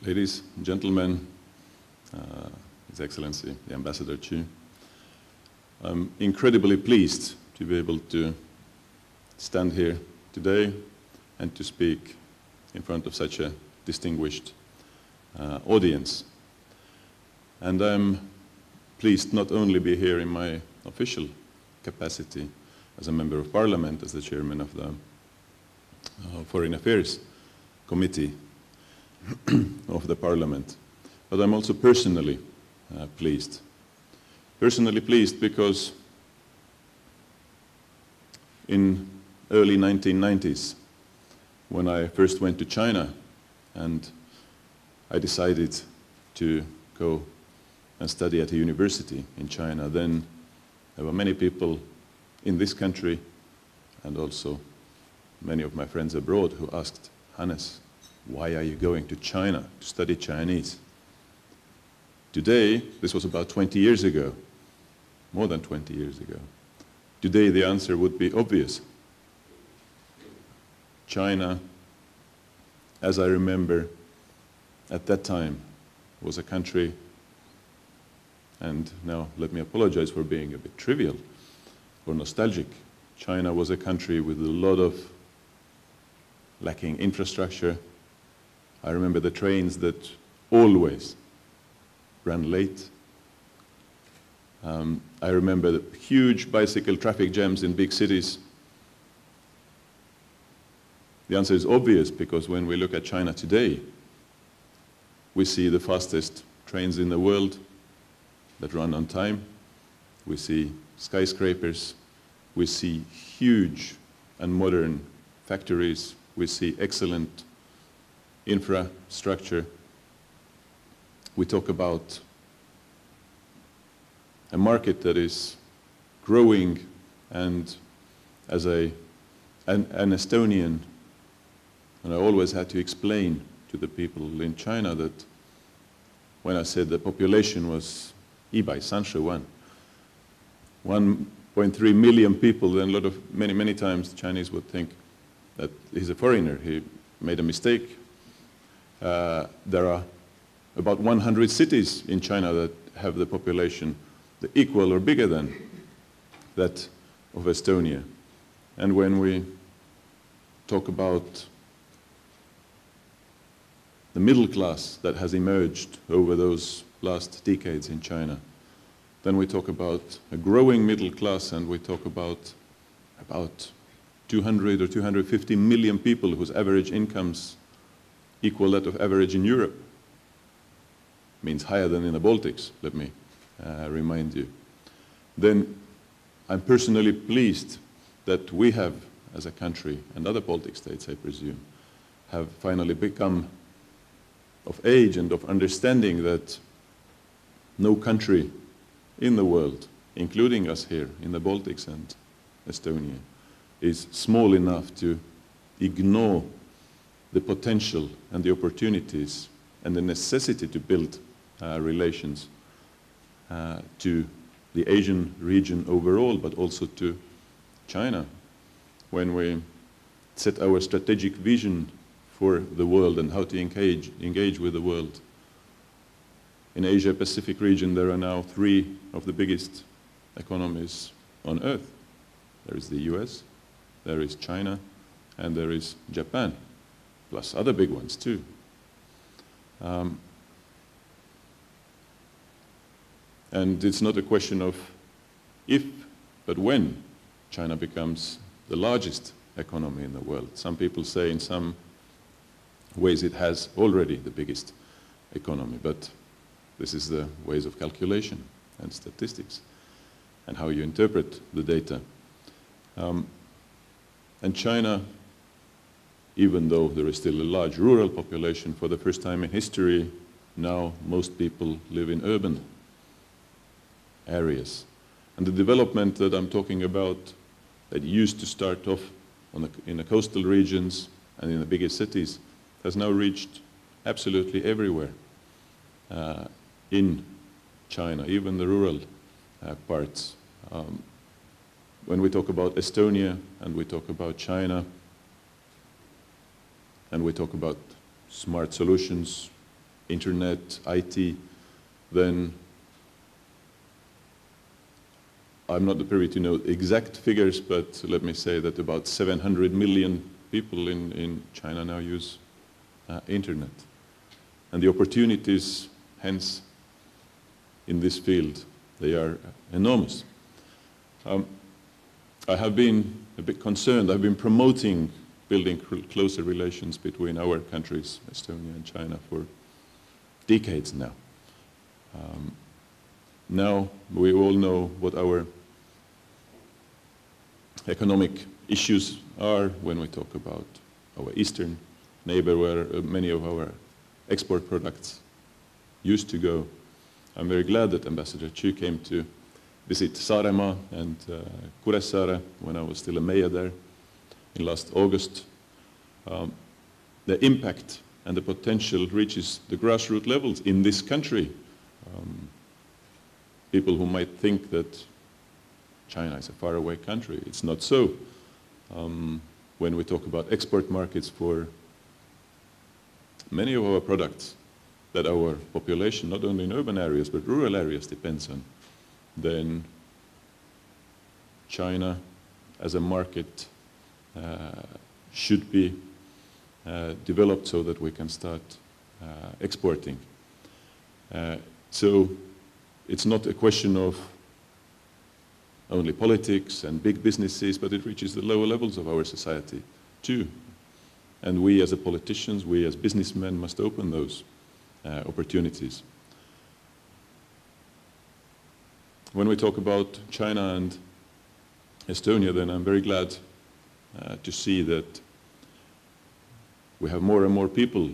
Ladies and gentlemen, His Excellency, the Ambassador Chu, I'm incredibly pleased to be able to stand here today and to speak in front of such a distinguished audience. And I'm pleased not only be here in my official capacity as a Member of Parliament, as the Chairman of the Foreign Affairs Committee of the Parliament, but I'm also personally pleased. Personally pleased because in early 1990s, when I first went to China and I decided to go and study at a university in China, then there were many people in this country and also many of my friends abroad who asked, Hannes, why are you going to China to study Chinese? Today, this was about 20 years ago, more than 20 years ago. Today the answer would be obvious. China, as I remember at that time, was a country, and now let me apologize for being a bit trivial or nostalgic. China was a country with a lot of lacking infrastructure. I remember the trains that always ran late. I remember the huge bicycle traffic jams in big cities. The answer is obvious because when we look at China today, we see the fastest trains in the world that run on time. We see skyscrapers. We see huge and modern factories. We see excellent infrastructure. We talk about a market that is growing, and as an Estonian, and I always had to explain to the people in China that when I said the population was Ibai Sanshou 1.3 million people, then many times the Chinese would think that he's a foreigner, he made a mistake. There are about 100 cities in China that have the population equal or bigger than that of Estonia. And when we talk about the middle class that has emerged over those last decades in China, then we talk about a growing middle class, and we talk about 200 or 250 million people whose average incomes equal that of average in Europe. Means higher than in the Baltics, let me remind you. Then I'm personally pleased that we have, as a country, and other Baltic states, I presume, have finally become of age and of understanding that no country in the world, including us here in the Baltics and Estonia, is small enough to ignore the potential and the opportunities and the necessity to build relations to the Asian region overall, but also to China. When we set our strategic vision for the world and how to engage with the world, in Asia-Pacific region there are now 3 of the biggest economies on earth. There is the US, there is China, and there is Japan, plus other big ones too. And it's not a question of if, but when China becomes the largest economy in the world. Some people say in some ways it has already the biggest economy, but this is the ways of calculation and statistics and how you interpret the data. And China, even though there is still a large rural population, for the first time in history, now most people live in urban areas. And the development that I'm talking about that used to start off in the coastal regions and in the biggest cities has now reached absolutely everywhere in China, even the rural parts. When we talk about Estonia and we talk about China and we talk about smart solutions internet, IT, then I'm not privy to know exact figures, but let me say that about 700 million people in China now use internet. And the opportunities, hence, in this field, they are enormous. I have been a bit concerned. I've been promoting building closer relations between our countries, Estonia and China, for decades now. Now we all know what our economic issues are when we talk about our eastern neighbor, where many of our export products used to go. I'm very glad that Ambassador Chu came to visit Saaremaa and Kuressaare when I was still a mayor there in last August. The impact and the potential reaches the grassroots levels in this country. People who might think that China is a faraway country, it's not so. When we talk about export markets for many of our products that our population, not only in urban areas but rural areas, depends on, then China as a market should be developed so that we can start exporting. So it's not a question of only politics and big businesses, but it reaches the lower levels of our society too. And we as politicians, we as businessmen must open those opportunities. When we talk about China and Estonia, then I'm very glad to see that we have more and more people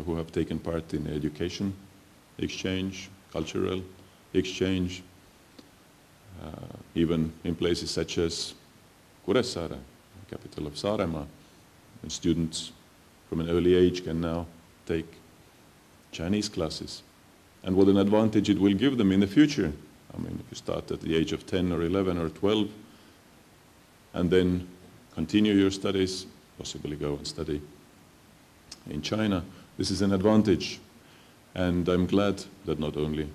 who have taken part in education exchange, cultural exchange, even in places such as Kuressaare, capital of Saaremaa, and students from an early age can now take Chinese classes. And what an advantage it will give them in the future. I mean, if you start at the age of 10 or 11 or 12 and then continue your studies, possibly go and study in China, this is an advantage. And I'm glad that not only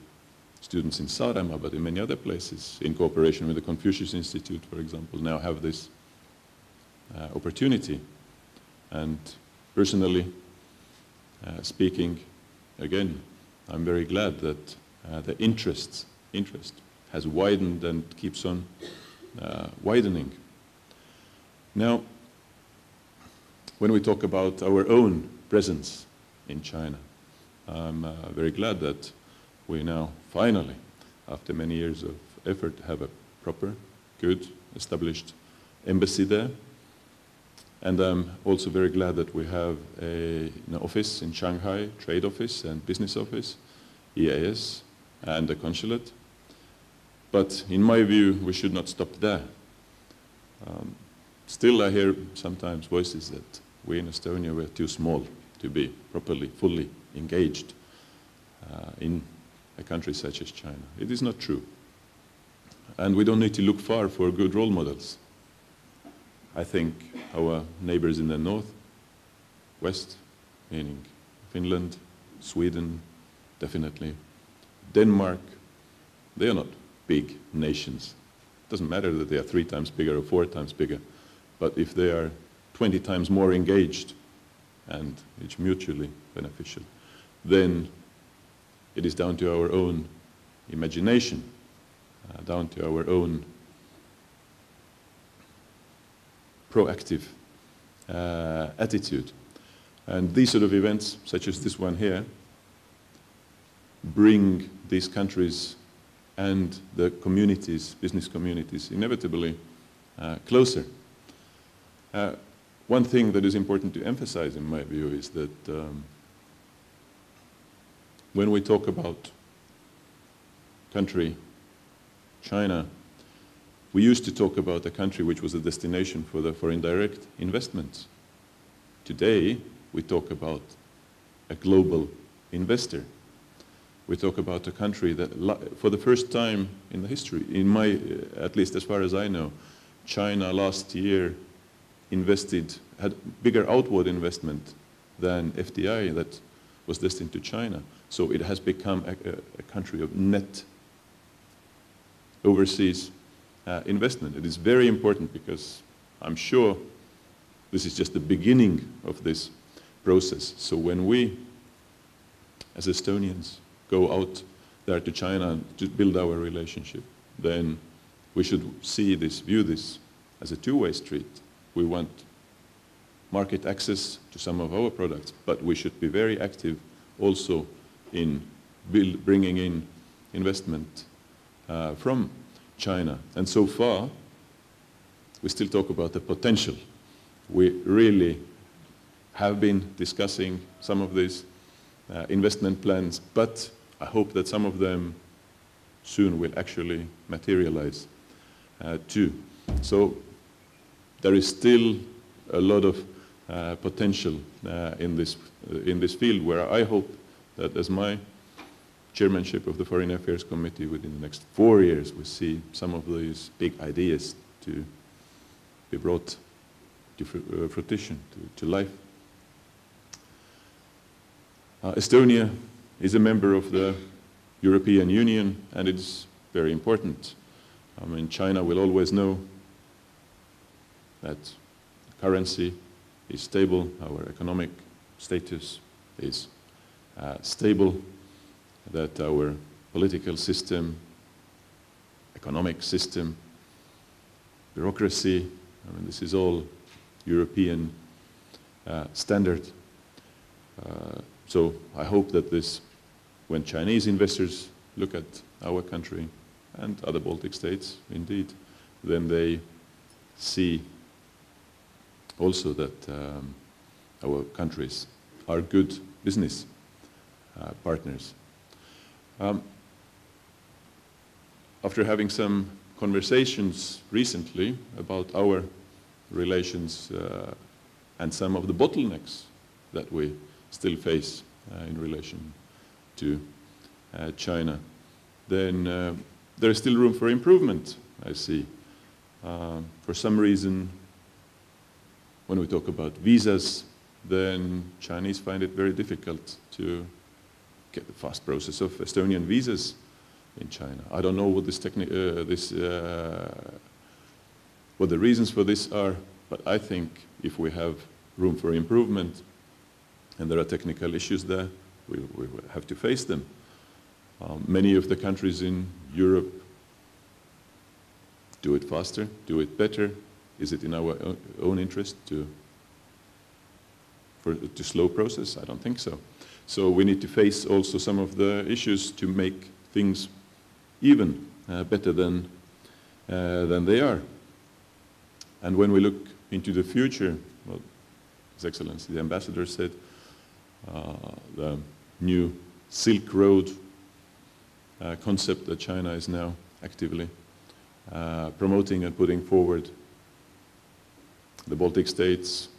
students in Saaremaa, but in many other places, in cooperation with the Confucius Institute, for example, now have this opportunity. And personally speaking, again, I'm very glad that the interest has widened and keeps on widening. Now, when we talk about our own presence in China, I'm very glad that we now finally, after many years of effort, have a proper, good, established embassy there. And I'm also very glad that we have an office in Shanghai, trade office and business office, EAS, and a consulate. But in my view, we should not stop there. Still, I hear sometimes voices that we in Estonia were too small to be properly, fully engaged in a country such as China. It is not true. And we don't need to look far for good role models. I think our neighbors in the north, west, meaning Finland, Sweden, definitely, Denmark, they are not big nations. It doesn't matter that they are 3 times bigger or 4 times bigger, but if they are 20 times more engaged and it's mutually beneficial, then it is down to our own imagination, down to our own proactive attitude. And these sort of events, such as this one here, bring these countries and the communities, business communities, inevitably closer. One thing that is important to emphasize in my view is that when we talk about country China, we used to talk about a country which was a destination for indirect investments. Today, we talk about a global investor. We talk about a country that, for the first time in the history, at least as far as I know, China last year had bigger outward investment than FDI, that was destined to China. So it has become a country of net overseas investment. It is very important because I'm sure this is just the beginning of this process. So when we, as Estonians, go out there to China to build our relationship, then we should view this as a two-way street. We want market access to some of our products, but we should be very active also in bringing in investment from China. And so far, we still talk about the potential. We really have been discussing some of these investment plans, but I hope that some of them soon will actually materialize too. So there is still a lot of potential in this field, where I hope that as my chairmanship of the Foreign Affairs Committee within the next 4 years, we see some of these big ideas to be brought to fruition, to life. Estonia is a member of the European Union, and it's very important. I mean, China will always know that currency is stable, our economic status is stable, that our political system, economic system, bureaucracy, I mean, this is all European standard. So I hope that when Chinese investors look at our country and other Baltic states, indeed, then they see also that our countries are good business partners. After having some conversations recently about our relations and some of the bottlenecks that we still face in relation to China, then there is still room for improvement, I see. For some reason, when we talk about visas, then Chinese find it very difficult to get the fast process of Estonian visas in China. I don't know what what the reasons for this are, but I think if we have room for improvement and there are technical issues there, we will have to face them. Many of the countries in Europe do it faster, do it better. Is it in our own interest to slow process? I don't think so. So we need to face also some of the issues to make things even better than they are. And when we look into the future, well, His Excellency the Ambassador said the new Silk Road concept that China is now actively promoting and putting forward. The Baltic states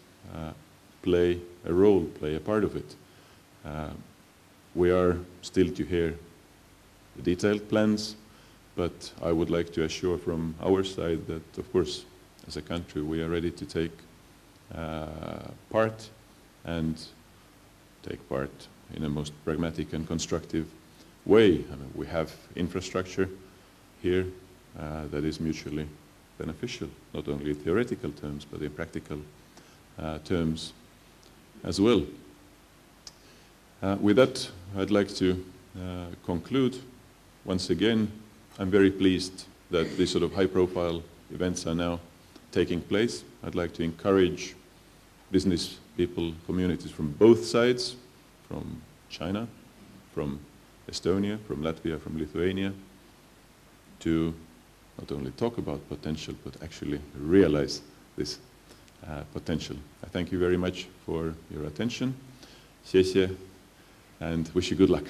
play a role, play a part of it. We are still to hear the detailed plans, but I would like to assure from our side that, of course, as a country, we are ready to take part and take part in a most pragmatic and constructive way. I mean, we have infrastructure here that is mutually beneficial, not only in theoretical terms, but in practical terms as well. With that, I'd like to conclude. Once again, I'm very pleased that these sort of high-profile events are now taking place. I'd like to encourage business people, communities from both sides, from China, from Estonia, from Latvia, from Lithuania, to not only talk about potential, but actually realize this potential. I thank you very much for your attention. 谢谢, and wish you good luck.